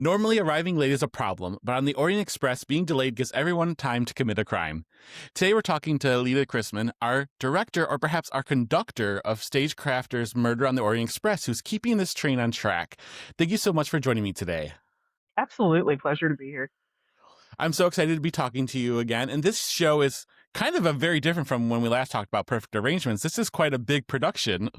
Normally, arriving late is a problem, but on the Orient Express, being delayed gives everyone time to commit a crime. Today, we're talking to Leta Chrisman, our director, or perhaps our conductor of Stagecrafters' Murder on the Orient Express, who's keeping this train on track. Thank you so much for joining me today. Absolutely. Pleasure to be here. I'm so excited to be talking to you again. And this show is kind of a very different from when we last talked about Perfect Arrangements. This is quite a big production.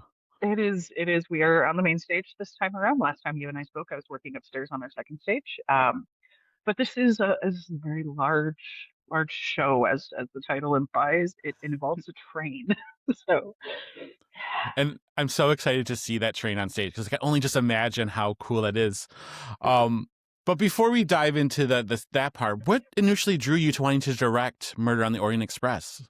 It is. We are on the main stage this time around. Last time you and I spoke, I was working upstairs on our second stage. But this is a very large show, as the title implies. It involves a train. So And I'm so excited to see that train on stage because I can only just imagine how cool that is. Um, but before we dive into that part, what initially drew you to wanting to direct Murder on the Orient Express?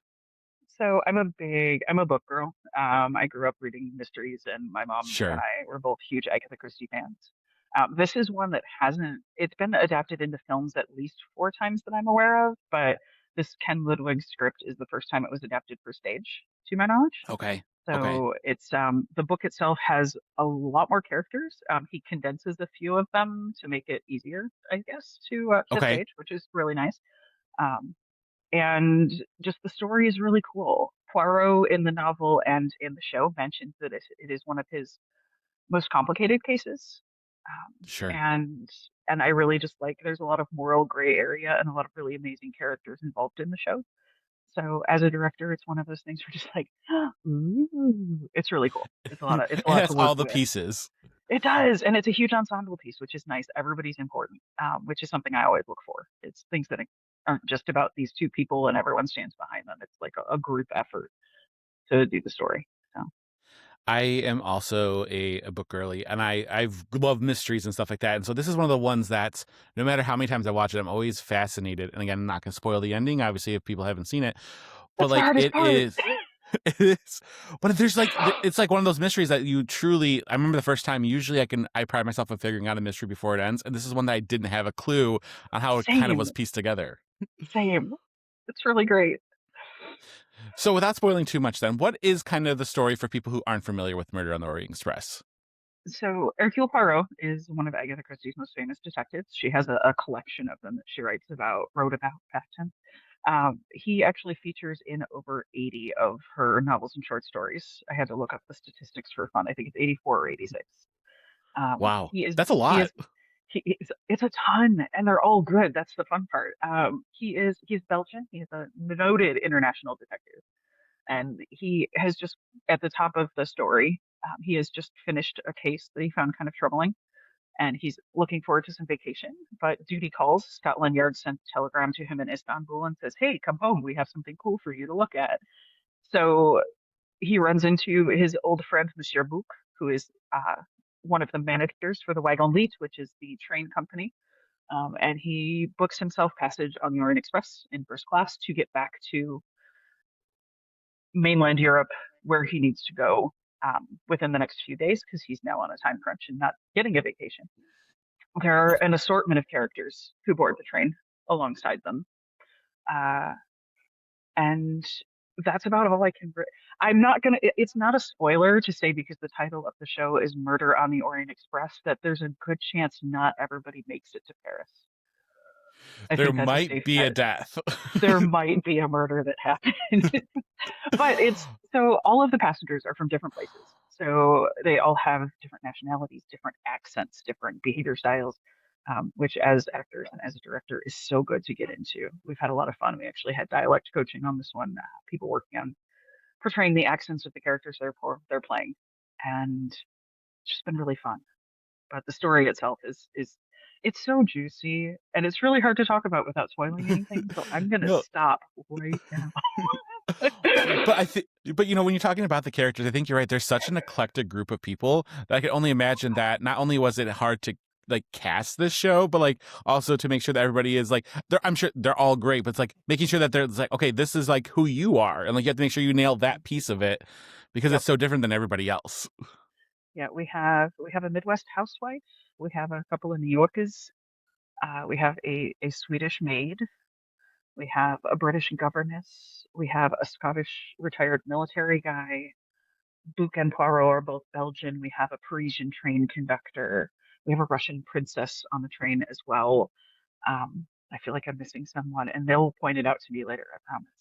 I'm a book girl. I grew up reading mysteries, and my mom and Sure. I were both huge Agatha Christie fans. This is one that it's been adapted into films at least four times that I'm aware of, but this Ken Ludwig script is the first time it was adapted for stage, to my knowledge. Okay. Okay. So it's the book itself has a lot more characters. He condenses a few of them to make it easier, I guess, to Okay. stage, which is really nice. Um, and just the story is really cool. Poirot in the novel and in the show mentions that it is one of his most complicated cases. Sure. And I really just like there's a lot of moral gray area and a lot of really amazing characters involved in the show. So as a director, it's one of those things where just like, ooh, it's really cool. It's It a lot has to work all the with. pieces. It does, and it's a huge ensemble piece, which is nice. Everybody's important, which is something I always look for. It's things that aren't just about these two people and everyone stands behind them. It's like a group effort to do the story. So I am also a book girly, and I've loved mysteries and stuff like that. And so this is one of the ones that no matter how many times I watch it, I'm always fascinated. And again, I'm not going to spoil the ending, obviously, if people haven't seen it. But that's the like hardest it part. is, it is. But there's like it's like one of those mysteries that you truly. I remember the first time. Usually, I pride myself on figuring out a mystery before it ends, and this is one that I didn't have a clue on how it kind of was Same, pieced together. same. It's really great. So, without spoiling too much, then what is kind of the story for people who aren't familiar with Murder on the Orient Express? So Hercule Poirot is one of Agatha Christie's most famous detectives. She has a collection of them that she wrote about back then. He actually features in over 80 of her novels and short stories. I had to look up the statistics for fun. I think it's 84 or 86. Wow, He is that's a he is lot. it's a ton, and they're all good. That's the fun part. He's Belgian. He is a noted international detective, and he has just at the top of the story. He has just finished a case that he found kind of troubling, and he's looking forward to some vacation. But duty calls. Scotland Yard sent a telegram to him in Istanbul and says, "Hey, come home. We have something cool for you to look at." So he runs into his old friend Monsieur Bouc, who is one of the managers for the Wagon Lit, which is the train company. And he books himself passage on the Orient Express in first class to get back to mainland Europe, where he needs to go within the next few days because he's now on a time crunch and not getting a vacation. There are an assortment of characters who board the train alongside them. Uh, and that's about all I can. I'm not gonna. It's not a spoiler to say because the title of the show is Murder on the Orient Express that there's a good chance not everybody makes it to Paris. I There think that's a might safe be a bet. death. There might be a murder that happened, but it's so all of the passengers are from different places. So they all have different nationalities, different accents, different behavior styles, which as actors and as a director is so good to get into. We've had a lot of fun. We actually had dialect coaching on this one, people working on portraying the accents of the characters they're playing, and it's just been really fun. But the story itself is it's so juicy and it's really hard to talk about without spoiling anything. So I'm gonna No. stop right now. But I think, but when you're talking about the characters, I think you're right. There's such an eclectic group of people that I can only imagine that not only was it hard to like cast this show, but like also to make sure that everybody is like, I'm sure they're all great, but it's like making sure that there's like, okay, this is like who you are. And like, you have to make sure you nail that piece of it because Yep. it's so different than everybody else. Yeah, we have a Midwest housewife. We have a couple of New Yorkers. We have a Swedish maid. We have a British governess. We have a Scottish retired military guy. Bouc and Poirot are both Belgian. We have a Parisian train conductor. We have a Russian princess on the train as well. I feel like I'm missing someone, and they'll point it out to me later, I promise.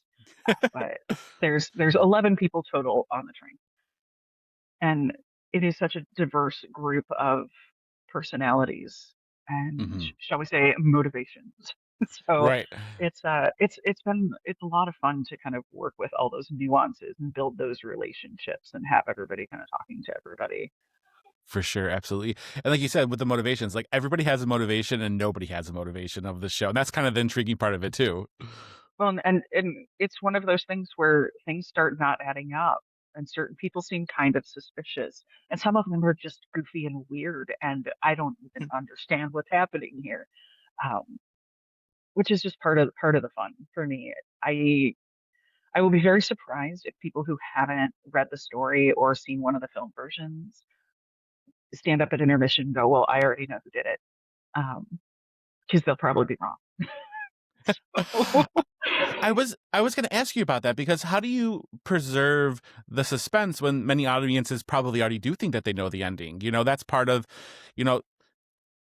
But there's 11 people total on the train, and it is such a diverse group of personalities and Hmm. shall we say motivations. So Right. it's a lot of fun to kind of work with all those nuances and build those relationships and have everybody kind of talking to everybody. For sure, absolutely. And like you said, with the motivations, like everybody has a motivation and nobody has a motivation of the show. And that's kind of the intriguing part of it too. Well, and it's one of those things where things start not adding up, and certain people seem kind of suspicious, and some of them are just goofy and weird, and I don't even understand what's happening here, um, which is just part of the fun for me. I will be very surprised if people who haven't read the story or seen one of the film versions stand up at intermission and go, "Well, I already know who did it," because they'll probably be wrong. I was going to ask you about that because how do you preserve the suspense when many audiences probably already do think that they know the ending? You know, that's part of, you know,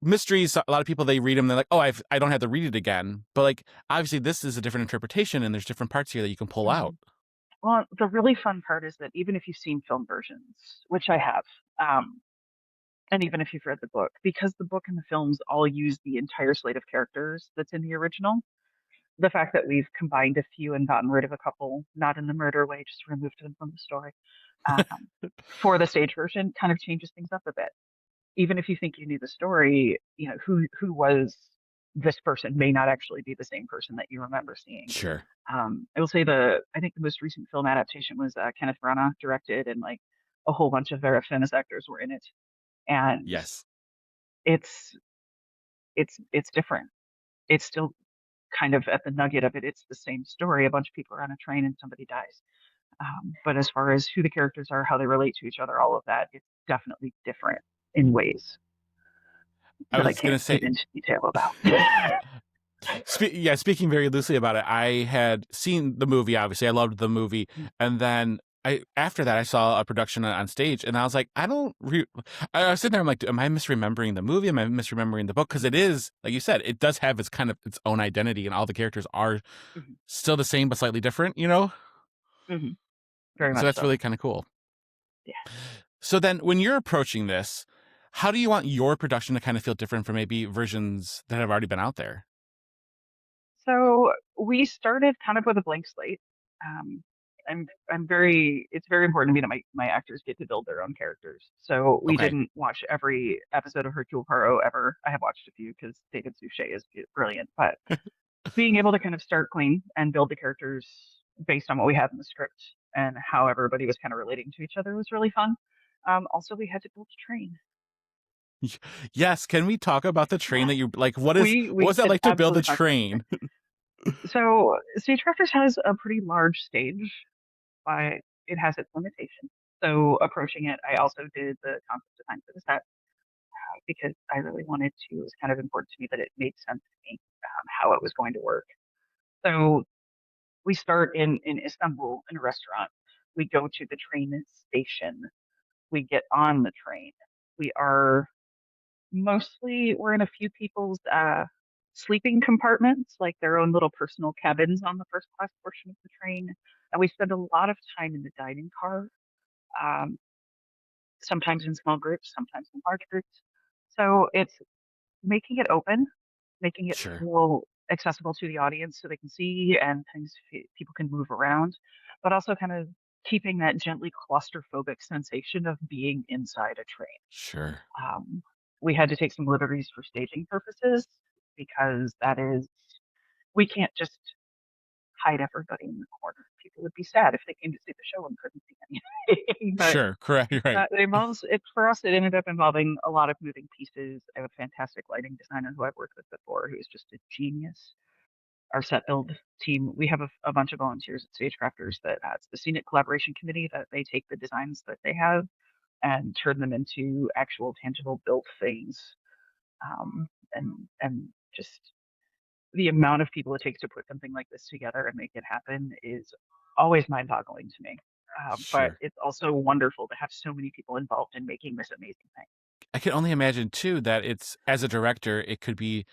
mysteries. A lot of people they read them, they're like, "Oh, I don't have to read it again." But like, obviously, this is a different interpretation, and there's different parts here that you can pull out. Mhm. Well, the really fun part is that even if you've seen film versions, which I have, um, and even if you've read the book, because the book and the films all use the entire slate of characters that's in the original, the fact that we've combined a few and gotten rid of a couple, not in the murder way, just removed them from the story, um, for the stage version kind of changes things up a bit. Even if you think you knew the story, who was this person may not actually be the same person that you remember seeing. Sure. I will say I think the most recent film adaptation was Kenneth Branagh directed, and like a whole bunch of very famous actors were in it, and Yes. it's it's different. It's still kind of at the nugget of it. It's the same story. A bunch of people are on a train and somebody dies. But as far as who the characters are, how they relate to each other, all of that, it's definitely different in ways I that I was gonna can't get say, into detail about. yeah, speaking very loosely about it, I had seen the movie. Obviously, I loved the movie, and then after that, I saw a production on stage, and I was like, I was sitting there, I'm like, am I misremembering the movie? Am I misremembering the book? Because it is, like you said, it does have its kind of its own identity, and all the characters are Mhm, still the same but slightly different. You know, mhm, very so much that's so. really kind of cool. Yeah. So then, when you're approaching this, how do you want your production to kind of feel different from maybe versions that have already been out there? So we started kind of with a blank slate. Um, it's very important to me that my actors get to build their own characters. So we Okay, didn't watch every episode of Hercule Poirot ever. I have watched a few because David Suchet is brilliant, but being able to kind of start clean and build the characters based on what we had in the script and how everybody was kind of relating to each other was really fun. Also, we had to build a train. yes. Can we talk about the train that you like? What We was that can like to build a absolutely talk about the train. train? So Stagecrafters has a pretty large stage, but it has its limitations. So approaching it, I also did the concept design for the set because I really wanted to. It was kind of important to me that it made sense to me how it was going to work. So we start in Istanbul in a restaurant. We go to the train station. We get on the train. We are we're in a few people's sleeping compartments, like their own little personal cabins on the first class portion of the train. And we spend a lot of time in the dining car, um, sometimes in small groups, sometimes in large groups. So it's making it open, making it Sure, full accessible to the audience so they can see and things people can move around, but also kind of keeping that gently claustrophobic sensation of being inside a train. sure, Um, we had to take some liberties for staging purposes because we can't just hide everybody in the corner. People would be sad if they came to see the show and couldn't see anything. But sure. Correct. You're right. it involves it for us. It ended up involving a lot of moving pieces. I have a fantastic lighting designer who I've worked with before, who's just a genius. Our set build team, we have a bunch of volunteers at Stagecrafters that it's the scenic collaboration committee that they take the designs that they have and turn them into actual tangible built things. And just the amount of people it takes to put something like this together and make it happen is always mind-boggling to me. But Sure. it's also wonderful to have so many people involved in making this amazing thing. I can only imagine too that it's, as a director, it could be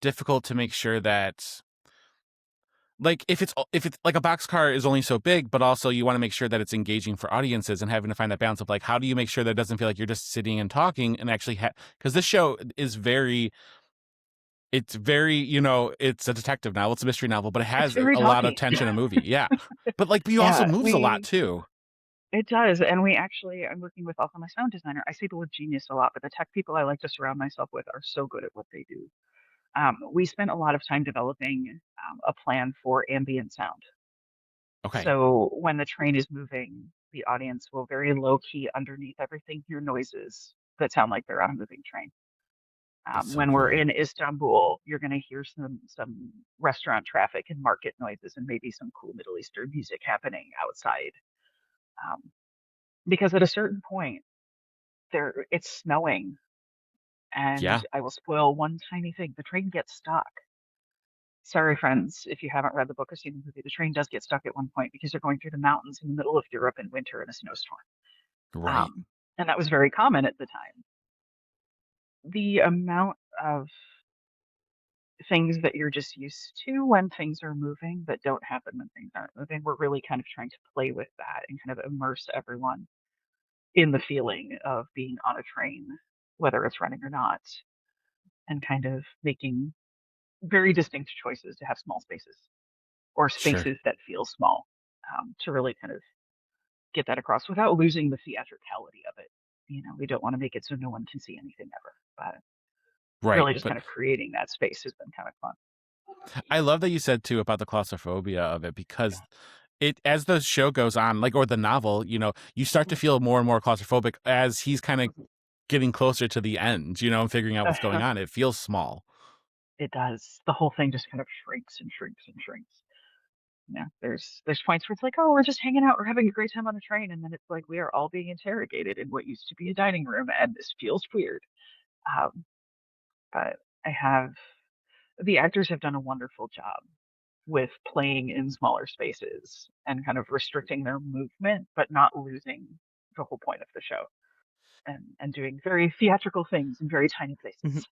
difficult to make sure that, like, if it's like a boxcar is only so big, but also you want to make sure that it's engaging for audiences, and having to find that balance of like, how do you make sure that it doesn't feel like you're just sitting and talking and actually because this show is very, it's very, it's a detective novel, it's a mystery novel, but it It's has very a lot of talky. tension in a movie. Yeah. But he also Yeah, moves a lot we too. it does, and we actually I'm working with also my sound designer. I say the word genius a lot, but the tech people I like to surround myself with are so good at what they do. We spent a lot of time developing a plan for ambient sound. Okay. So when the train is moving, the audience will very low key underneath everything hear noises that sound like they're on a moving train. That's so When we're cool. in Istanbul, you're going to hear some restaurant traffic and market noises and maybe some cool Middle Eastern music happening outside. Um, because at a certain point, it's snowing, and Yeah. I will spoil one tiny thing. The train gets stuck. Sorry, friends, if you haven't read the book or seen the movie, the train does get stuck at one point because they're going through the mountains in the middle of Europe in winter in a snowstorm. Right. Um, and that was very common at the time. The amount of things that you're just used to when things are moving that don't happen when things aren't moving, we're really kind of trying to play with that and kind of immerse everyone in the feeling of being on a train, whether it's running or not, and kind of making very distinct choices to have small spaces or Sure. spaces that feel small, to really kind of get that across without losing the theatricality of it. We don't want to make it so no one can see anything ever, but Right. really just But kind of creating that space has been kind of fun. I love that you said too about the claustrophobia of it, because it, as the show goes on, like, or the novel, you start to feel more and more claustrophobic as he's kind of getting closer to the end, and figuring out what's going Uh-huh. on. It feels small. It does. The whole thing just kind of shrinks and shrinks and shrinks. There's points where it's like, oh, we're just hanging out, we're having a great time on the train, and then it's like we are all being interrogated in what used to be a dining room, and this feels weird. Um, but I have the actors have done a wonderful job with playing in smaller spaces and kind of restricting their movement, but not losing the whole point of the show, and doing very theatrical things in very tiny places.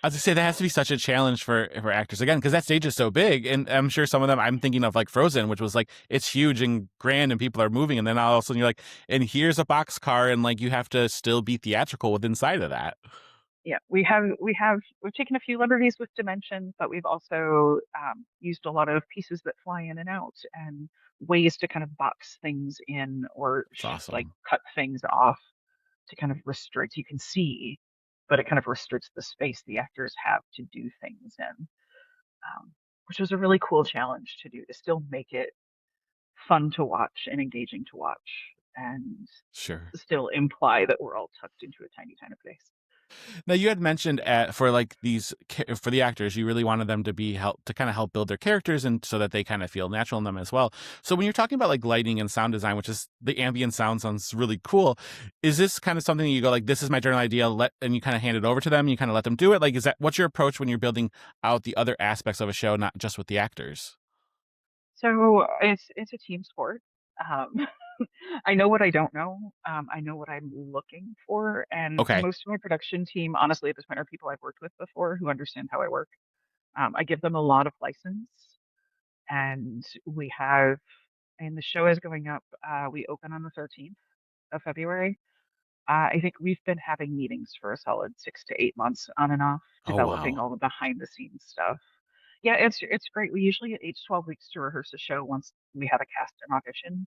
As I say, that has to be such a challenge for actors, again, because that stage is so big, and I'm sure some of them. I'm thinking of like Frozen, which was like, it's huge and grand, and people are moving, and then all of a sudden you're like, and here's a boxcar, and like you have to still be theatrical with inside of that. Yeah, we've taken a few liberties with dimension, but we've also used a lot of pieces that fly in and out and ways to kind of box things in or It's like awesome. cut things off to kind of restrict. You can see, but it kind of restricts the space the actors have to do things in, which was a really cool challenge to do to still make it fun to watch and engaging to watch and Sure. still imply that we're all tucked into a tiny, tiny place. Now, you had mentioned for like for the actors, you really wanted them to be help to kind of help build their characters, and so that they kind of feel natural in them as well. So when you're talking about like lighting and sound design, which is the ambient sounds really cool, is this kind of something that you go like, this is my general idea, and you kind of hand it over to them, and you kind of let them do it? Like, is that what's your approach when you're building out the other aspects of a show, not just with the actors? So it's a team sport. Um, I know what I don't know. I know what I'm looking for, and Okay. most of my production team, honestly, at this point, are people I've worked with before who understand how I work. I give them a lot of license, and we have, and the show is going up. We open on the 13th of February. I think we've been having meetings for a solid 6 to 8 months on and off, Oh developing wow. all the behind the scenes stuff. Yeah, it's great. We usually get 8 to 12 weeks to rehearse a show once we have a cast and audition.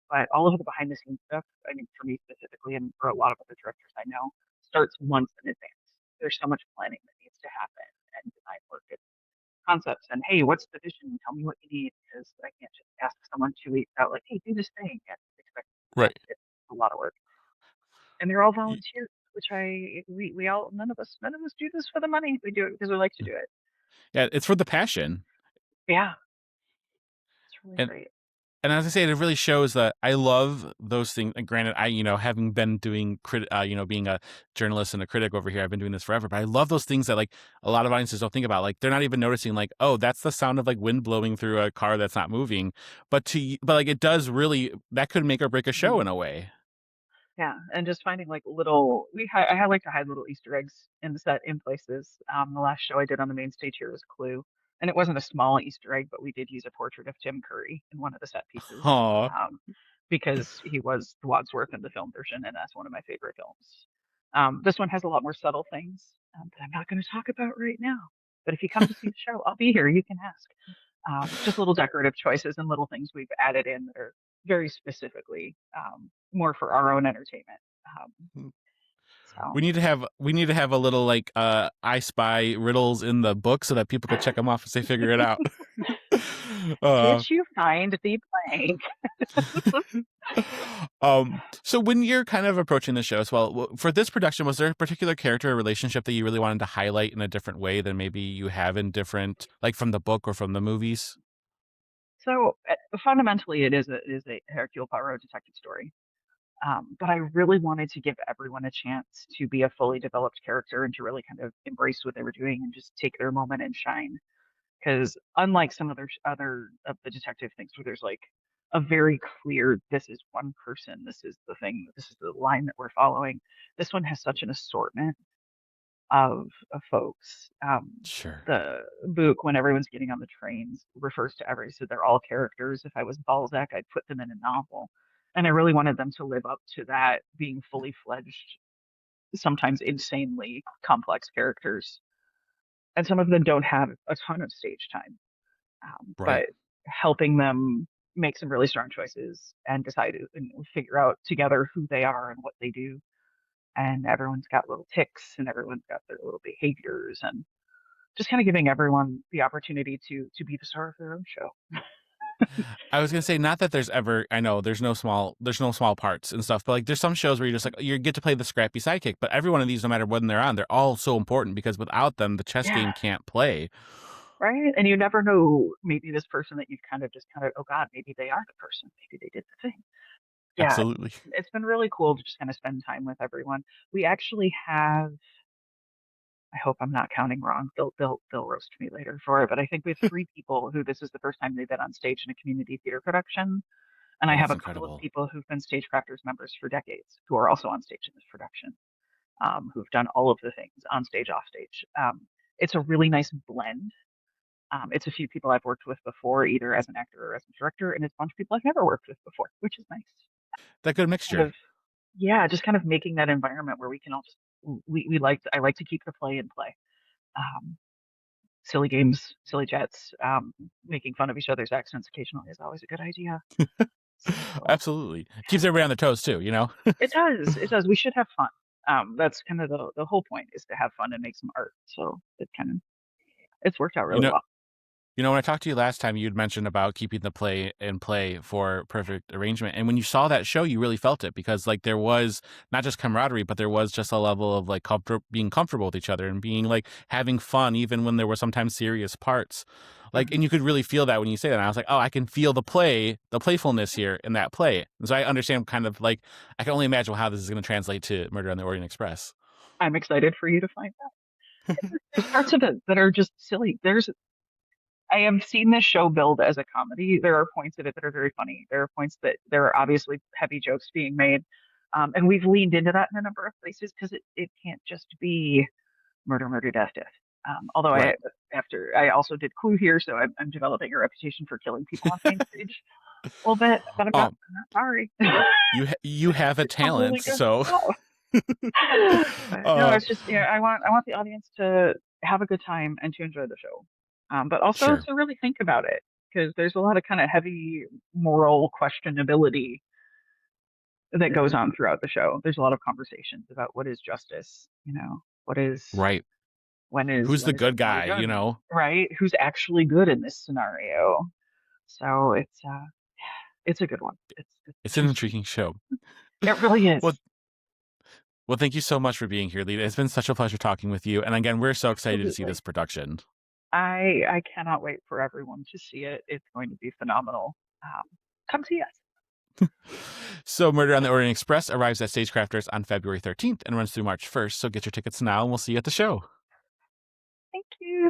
But all of the behind the scenes stuff, I mean, for me specifically, and for a lot of other directors I know, starts months in advance. There's so much planning that needs to happen and design work and concepts. And hey, what's the vision? Tell me what you need, because I can't just ask someone 2 weeks out, like, hey, do this thing, and expect Right. it's a lot of work. And they're all volunteers, which we all none of us do this for the money. We do it because we like to do it. Yeah, it's for the passion. Yeah, it's really And great. And as I say, it really shows that I love those things. And granted, having been doing being a journalist and a critic over here, I've been doing this forever. But I love those things that like a lot of audiences don't think about. Like, they're not even noticing, like, oh, that's the sound of like wind blowing through a car that's not moving. But like, it does really, that could make or break a show Mhm. in a way. Yeah, and just finding like little I like to hide little Easter eggs in the set in places. The last show I did on the main stage here was Clue, and it wasn't a small Easter egg, but we did use a portrait of Tim Curry in one of the set pieces, Aw. because he was Wadsworth in the film version, and that's one of my favorite films. This one has a lot more subtle things that I'm not going to talk about right now. But if you come to see the show, I'll be here. You can ask. Just little decorative choices and little things we've added in that are very specifically more for our own entertainment. So We need to have a little like I Spy riddles in the book so that people could check them off as they figure it out. uh, did you find the blank? so when you're kind of approaching the show as well, for this production, was there a particular character or relationship that you really wanted to highlight in a different way than maybe you have in different, like from the book or from the movies? So fundamentally, it is a Hercule Poirot detective story. But I really wanted to give everyone a chance to be a fully developed character and to really kind of embrace what they were doing and just take their moment and shine. Because unlike some other of the detective things where there's like a very clear, this is one person, this is the thing, this is the line that we're following. This one has such an assortment of folks. Sure. The book, when everyone's getting on the trains, refers to so they're all characters. If I was Balzac, I'd put them in a novel. And I really wanted them to live up to that, being fully fledged, sometimes insanely complex characters. And some of them don't have a ton of stage time, Right. but helping them make some really strong choices and decide and figure out together who they are and what they do. And everyone's got little ticks and everyone's got their little behaviors, and just kind of giving everyone the opportunity to be the star of their own show. I was gonna say, not that there's ever, I know there's no small parts and stuff, but like there's some shows where you're just like you get to play the scrappy sidekick, but every one of these, no matter when they're on, they're all so important because without them, the chess Yeah, game can't play. right. And you never know, maybe this person that you've kind of oh God, maybe they are the person, maybe they did the thing. Yeah, Absolutely. it's been really cool to just kind of spend time with everyone. We actually have, I hope I'm not counting wrong. They'll roast me later for it, but I think we have three people who this is the first time they've been on stage in a community theater production. And I Oh, have that's a couple of incredible. people who've been Stagecrafters members for decades who are also on stage in this production, who've done all of the things on stage, off stage. It's a really nice blend. It's a few people I've worked with before, either as an actor or as a director, and it's a bunch of people I've never worked with before, which is nice. That good Kind mixture. of, yeah, just kind of making that environment where we can all just I like to keep the play in play. Um, Silly games, silly jets, making fun of each other's accents occasionally is always a good idea. So Absolutely. Keeps everybody on their toes too, you know? it does. It does. We should have fun. That's kind of the whole point is to have fun and make some art. So it's worked out You really know, well. when I talked to you last time, you'd mentioned about keeping the play in play for perfect arrangement. And when you saw that show, you really felt it because like there was not just camaraderie, but there was just a level of like being comfortable with each other and being like having fun, even when there were sometimes serious parts. Like, and Mhm. you could really feel that when you say that. And I was like, oh, I can feel the playfulness here in that play. And so I understand kind of like, I can only imagine how this is going to translate to Murder on the Orient Express. I'm excited for you to find out. There's parts of it that are just silly. I have seen this show build as a comedy. There are points of it that are very funny. There are points that there are obviously heavy jokes being made. And we've leaned into that in a number of places because it can't just be murder, murder, death, death. Although Right. I also did Clue here, so I'm developing a reputation for killing people on main stage a little bit, but Um, I'm not sorry. you have a It's some really talent, good so stuff. But no, uh it's just I want the audience to have a good time and to enjoy the show, but also sure. to really think about it because there's a lot of kind of heavy moral questionability that goes on throughout the show. There's a lot of conversations about what is justice, what is Right. Who's the when is good everybody guy, good, you know? right? Who's actually good in this scenario? So it's a good one. It's an intriguing show. It really is. Well, thank you so much for being here, Lita. It's been such a pleasure talking with you. And again, we're so excited to see Absolutely. this production. I cannot wait for everyone to see it. It's going to be phenomenal. Come see us. So, Murder on the Orient Express arrives at Stagecrafters on February 13th and runs through March 1st. So, get your tickets now, and we'll see you at the show.